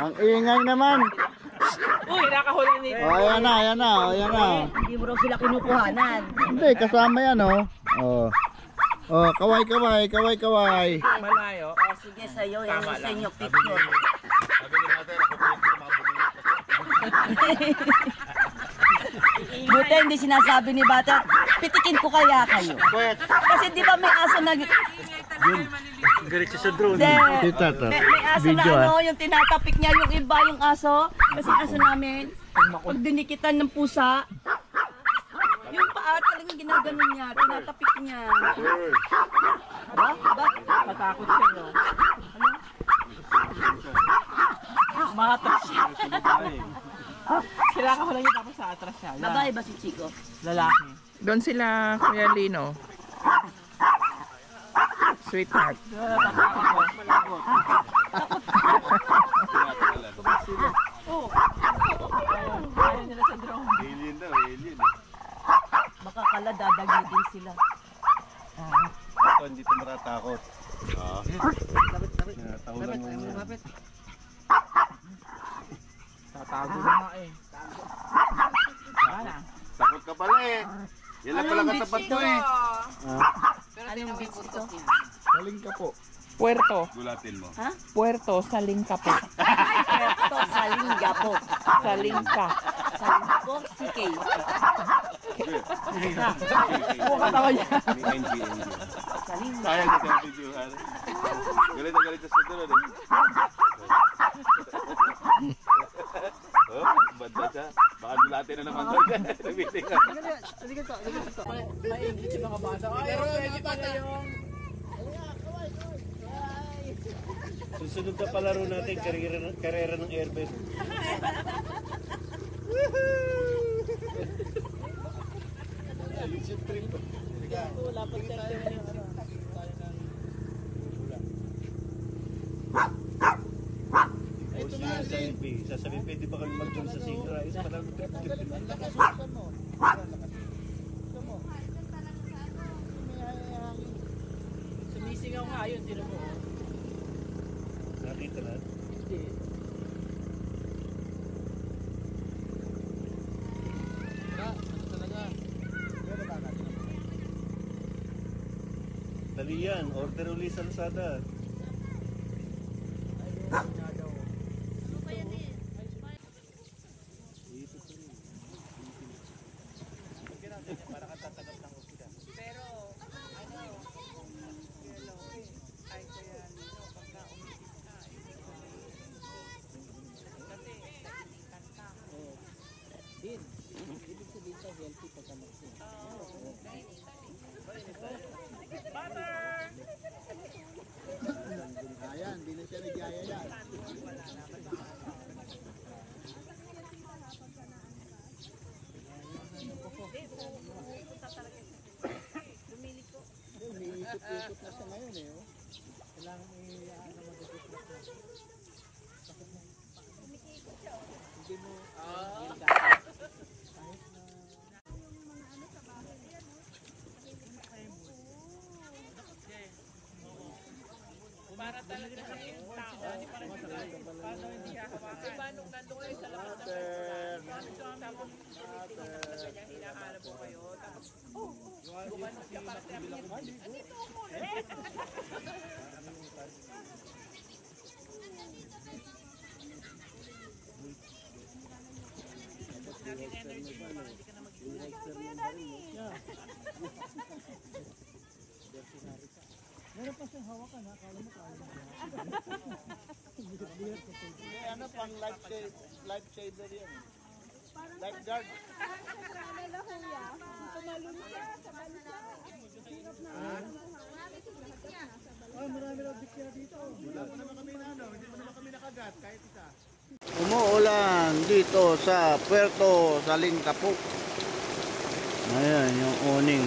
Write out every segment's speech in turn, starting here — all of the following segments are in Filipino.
Ang ingay naman. Uy, nakahuli nito. Oh, ayan na, ayan na, ayan na. Hindi mo raw sila kinukuhanan. Hindi, kasama yan, oh. Oh. Oh, kaway, kaway, kaway, kaway. Malayo. O sige sa'yo, yan sa inyo picture. Sabi ni natin, ako po yung mga bulilit. Buti hindi sinasabi ni Bata, pitikin ko kaya kayo. Kasi di ba may aso na... Galit sa drone. Tita, May aso na video, ano, yung tinatapik niya yung iba yung aso. Kasi aso namin, pag dinikitan ng pusa, yung paa talagang ginaganon niya, tinatapik niya. Ba? Matakot siya, no? Ano? Mahatras siya. Sila kahuli niya tapos sa atras siya. Babae ba si Chico? Lalaki. Doon sila, Kuya Lino. Sweetheart. Oh. Ayaw nila sa drone. Alien daw, alien. Baka kala dadagidin sila. Ito, hindi ito matatakot. Tahulan mo yun. Tatago na nga eh. Wala. Takot ka pala eh. Yan lang pala katapat mo eh. Ano yung beach ito? Galing ka po. Puerto. Gulatin mo. Ha? Puerto, Salingka po. Ito, Salingga po. Salingka. Salingga po, CK. Oo, katawa niya. May NG. Salingga. Sayang ito ang video. Galit na galit sa sunod eh. Oh, banda siya. Baka gulatin na naman daw siya. Nabiting ka. Maingit yung mga bata. Pero pwede pala yung... Susunod na palaro natin, karera ng airbed. Wala pa siya. Ito na sa LB. Sasabihin, pwede ba kami mag-jump sa sunrise? Parang Sumisingaw nga yun, sino mo? nakita na. Hindi. Dali yan, order uli sa Lazada. Ayan, di na siya nagyaya yan. Umiikot-ikot na siya ngayon eh. Oh. Kailangan i-ano mag-ikot na siya. Hindi mo... Para talaga sa yung tao, hindi para sa tayo. Paano hindi hahawakan? Diba nung nandun kayo sa labas ng restaurant, tapos kanyang hinahanap po kayo, tapos gumanon ka para sabi niya, andito ako ulit! Laging energy mo para hindi ka na mag-iulay. Meron pa siyang hawakan ha, kala mo kaya mo. Ano pang life saver yan. Lifeguard. Marami na bikya dito. Wala mo naman kami na ano, hindi mo naman kami nakagat kahit isa. Umuulan dito sa Puerto Salingka po. Ayan yung uning.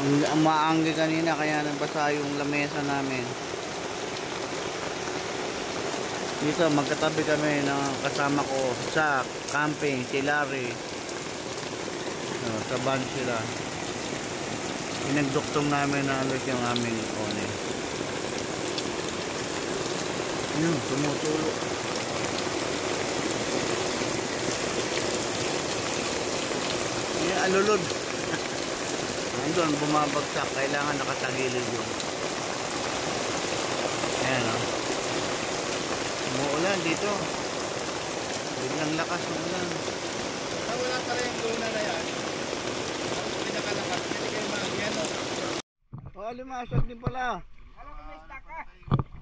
Ang maanggi kanina kaya nagbasa yung lamesa namin. Dito magkatabi kami ng kasama ko sa camping, si Larry. Sa van sila. Pinagduktong namin na alit yung aming one. Yun, tumutulo. Yung alulod. Nandun, bumabagsak. Kailangan nakatagilid yun. Ayan o. Umuulan dito. Biglang lakas ng ulan. Wala pala yung luna na yan. Pinakalakas. Hindi kayo yan o. Oh, alimasag din pala.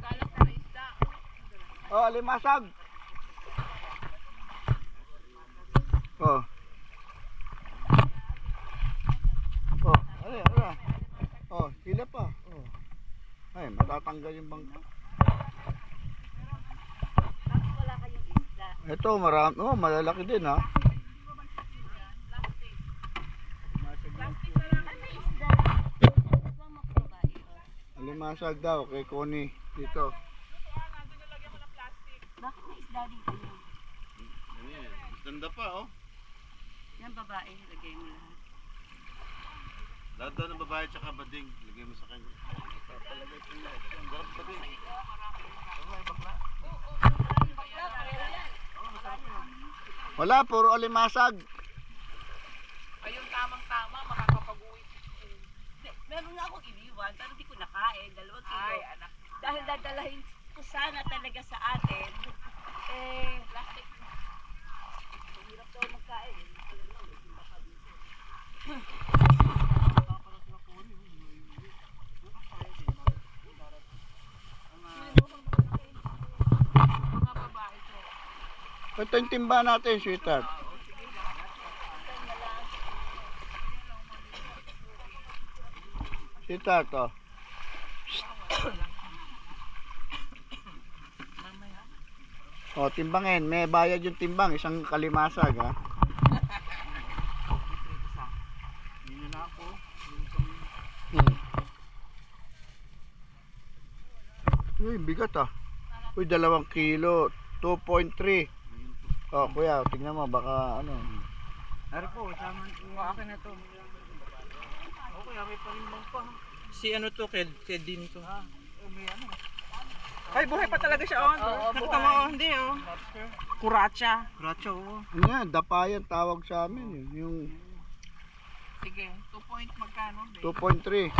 Kalat na isda. Oh, alimasag. Oh. Oh, ala. Oh, sila pa. Oh. Ay, matatanggal yung bangka. Wala kayong isda. Ito, marami. Oh, malalaki din ha. Alimasag daw kay Connie dito. Bakit may isda dito yun? Ganda pa oh. Yan babae, lagay mo lahat. Lahat daw ng babae tsaka bading. Lagay mo sa kanya. Papalagay ko lahat. Ang garap bading. Wala, puro alimasag. Ayun, tamang-tama, makakapag-uwi. Meron nga akong iniwan, pero di ko nakain. 2 kilo. Ay, anak. Dahil dadalahin ko sana talaga sa atin. Plastic. Hirap daw magkain. Mga babae to. Ito yung timba natin, sweetheart. Sweetheart, oh. Oh, timbangin. May bayad yung timbang. Isang kalimasag, ha. Hmm. Uy, bigat, ah. Uy, 2 kilo. 2.3. Oh, kuya, tingnan mo. Baka, ano. Akin na to. Si ano to, Kedin to. Ay, buhay pa talaga siya. Oh, buhay. Oh, hindi oh. Kuracha. Kuracha, oh. Ano yan? Dapayan tawag sa amin. Yung Sige, 2 point magkano? 2.3.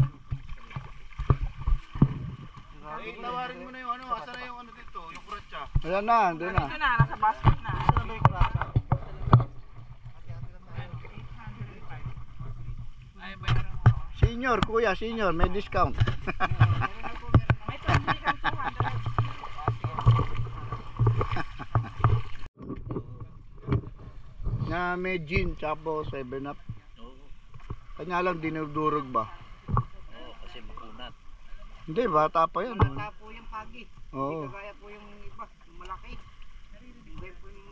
Tawarin mo na yung ano. Asa na yung ano dito? Yung kuratsa. Ayan na, doon na. Ito na, nasa basket na. Ay, bayaran mo. Senior, kuya, senior. May discount. May 20 kang 200. Na may gin, tsapa 7-up. Kanya lang dinudurog ba? Oo, kasi makunat. Hindi, bata pa yan. Bata po yung pagi. Oo. Kaya po yung iba, yung malaki. Hindi po yung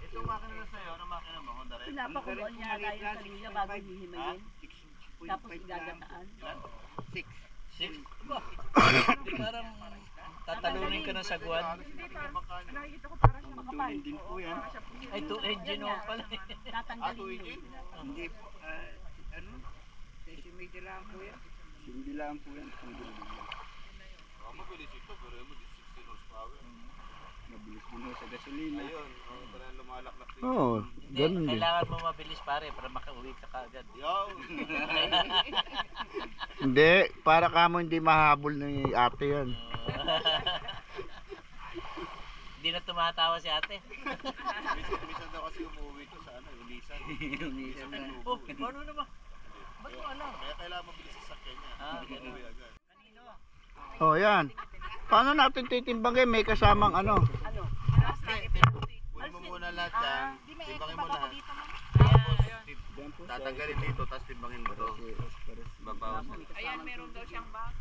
Ito makina na sa'yo. Ano makina mo? Honda rin? Pinapakuluan niya ata yung kanila bago hihimayin. Tapos gagataan. 6. Parang tatalunin ka ng sagwan. nakikita ko parang siya makapal. Din po yan. Ay, 2 engine mo pala. Tatanggalin yun. Hindi. Ano? Media lang po yan. Hindi lang po yan. Mabilis ito. Pero mo 16 horsepower. Mabilis din ho sa gasolina. Ayun. Parang lumalaklak din. Oo, ganun din. Kailangan mo mabilis pare para makauwi ka kaagad. Yo! Hindi, para kamo hindi mahabol ni ate yan. Hindi na tumatawa si ate. Minsan daw kasi umuwi ito sa ano, Unisan. Unisan na. Oh, ano naman? Ba't mo alam? Kaya kailangan mabilis sa sakyan niya. Ah, Umuwi agad. Oh, yan. Paano natin titimbangin? May kasamang ano? Kunin mo muna lahat yan. Timbangin mo lahat. Tapos, tatanggalin dito, tapos timbangin mo to. Babawas. Ayan, meron daw siyang bag.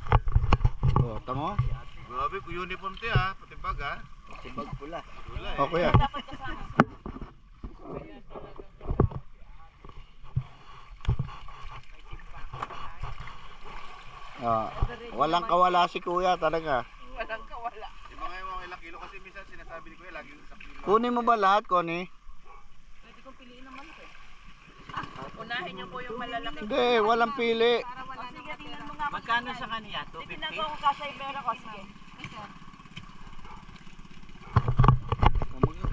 Oh, tamo? Grabe, uniform to ha. Pati bag ha. Si bag pula. Wala eh. Oh, kuya. Ah, walang kawala si kuya talaga. Walang kawala. Timbangin mo ang ilang kilo kasi minsan sinasabi ni Kuya, laging isang kilo. Kunin mo ba lahat, Connie? Pwede kong piliin naman ito. Unahin niyo po yung malalaki. Hindi, walang pili. Sige, tingnan mo nga. Magkano sa kanya? Tingnan ko kung kasya yung pera ko. Sige.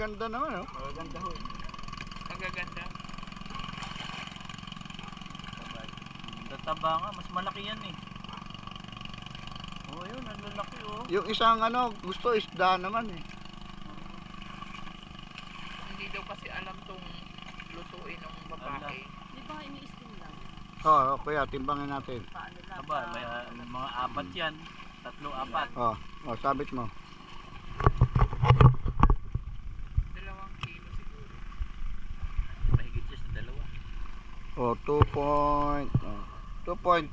ganda naman, oh. Maganda ho. Magaganda. Tataba nga, mas malaki yan eh. Oh, yun, ang lalaki oh. Yung isang ano, gusto isda naman eh. Hindi daw kasi alam tong lutuin ng babae. Di ba ini-steam lang? Oo, kuya, timbangin natin. Paano lang? Aba, may mga apat yan. 3-4. Oh, sabit mo. 2 kilo siguro. Mahigit siya sa 2. Oh, 2.5. 2.5.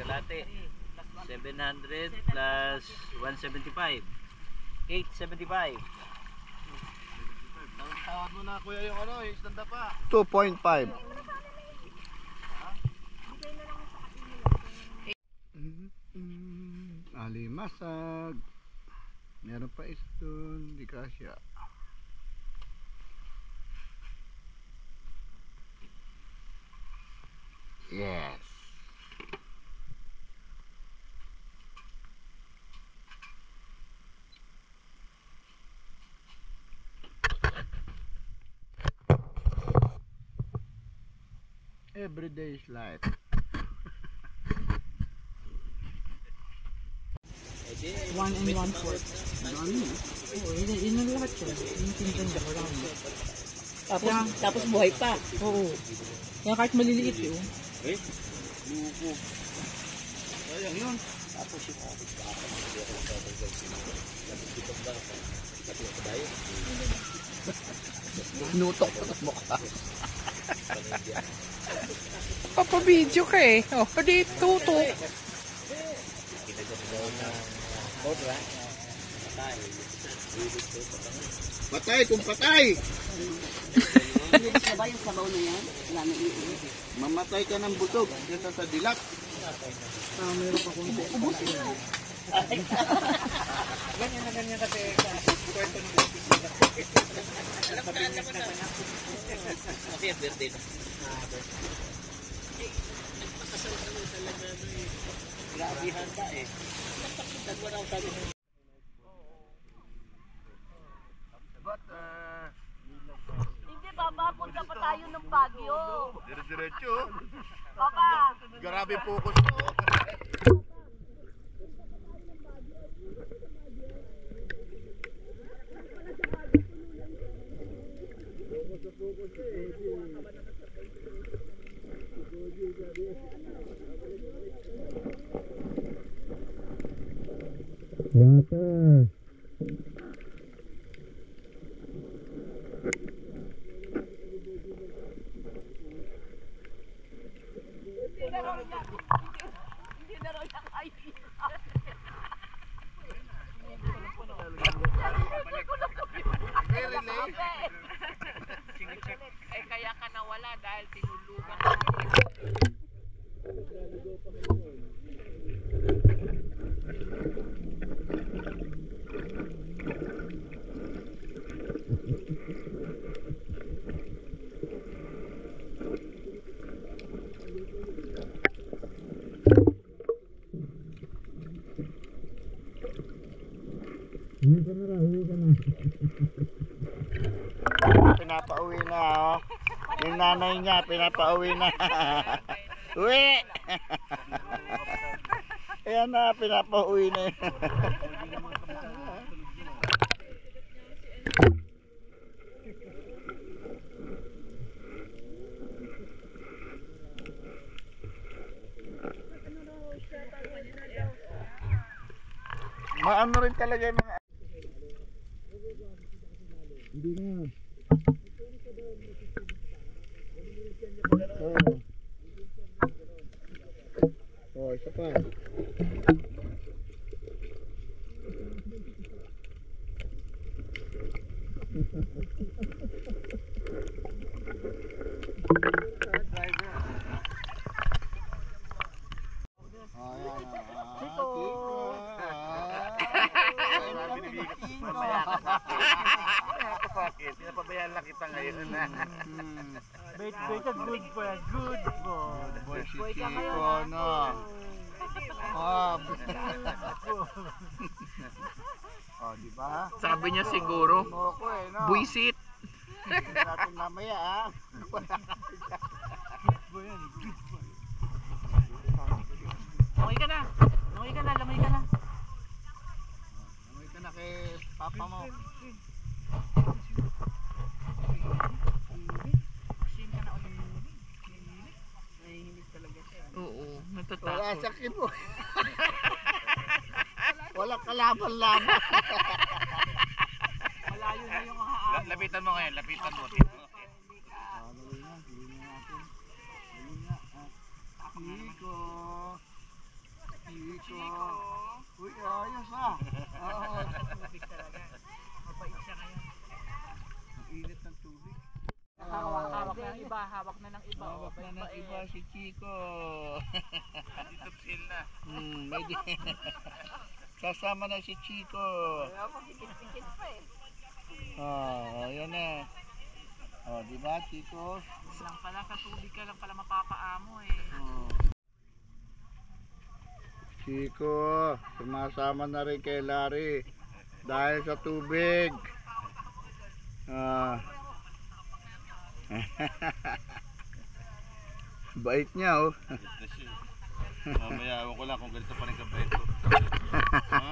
Kalate. 700 plus 175. 875. Tawad mo na kuya yung ano, yung stand up pa. 2.5. Alimasag. Meron pa isa doon, di kasya. Yes. Every day is life. One and 1/4. Oo, yun ang lahat yun. Yung tinta niya, wala mo. Tapos buhay pa. Oo. Kaya kahit maliliit yun. Sayang yun. Nutok ko sa mukha. Papabidyo ka eh. Oh, pwede tutok. Patay kung patay. Linis na ba yung sabaw na yan? Wala na iuwi. Mamatay ka ng busog dito sa dilak. Meron pa kung Ubus na. Ganyan na ganyan kasi kwento ng Kasi birthday na. Grabe handa eh. Dagwa na ako sabi mo. Hindi, Baba. Punta pa tayo ng Baguio. Dire-diretso. Baba. Grabe focus mo. Water. Hindi na raw niya kaya. Eh kaya ka nawala dahil tinulugan ka. Pinapauwi na, oh. Yung nanay niya, pinapauwi na. Uwi! Ayan na, pinapauwi na. Maano rin talaga yung mga... Hindi na. Oh, isa pa. Pinapabayaan lang kita ngayon. Good boy. Boy si Chico, no? Oh, di ba? Sabi niya siguro, Moko eh, no? buisit. Tingnan natin mamaya, ah. Langoy ka na. Langoy ka na, langoy ka na. Amoy ka na kay papa mo. Sin ka na ulit. Nahihinig talaga siya. Oo, Wala natatakot. sa kibo. Wala kalaban-laban. Malayo na yung hahaan. Lapitan mo ngayon, lapitan mo. Chico. Chico. Uy, ayos ah. Oo. Tubig talaga. Mabait siya ngayon. Ang init ng tubig. Hawak na ng iba, hawak na ng iba. Hawak na ng iba si Chico. Dito chill na. May di. Sasama na si Chico. Pikit pa eh. Ayan na. Oh, di ba, Chico? Lang pala sa tubig ka lang pala mapapaamo eh. Chico, sumasama na rin kay Larry dahil sa tubig. Bait niya, oh. Mamaya, ewan ko lang kung ganito pa rin kabait ko. Ha?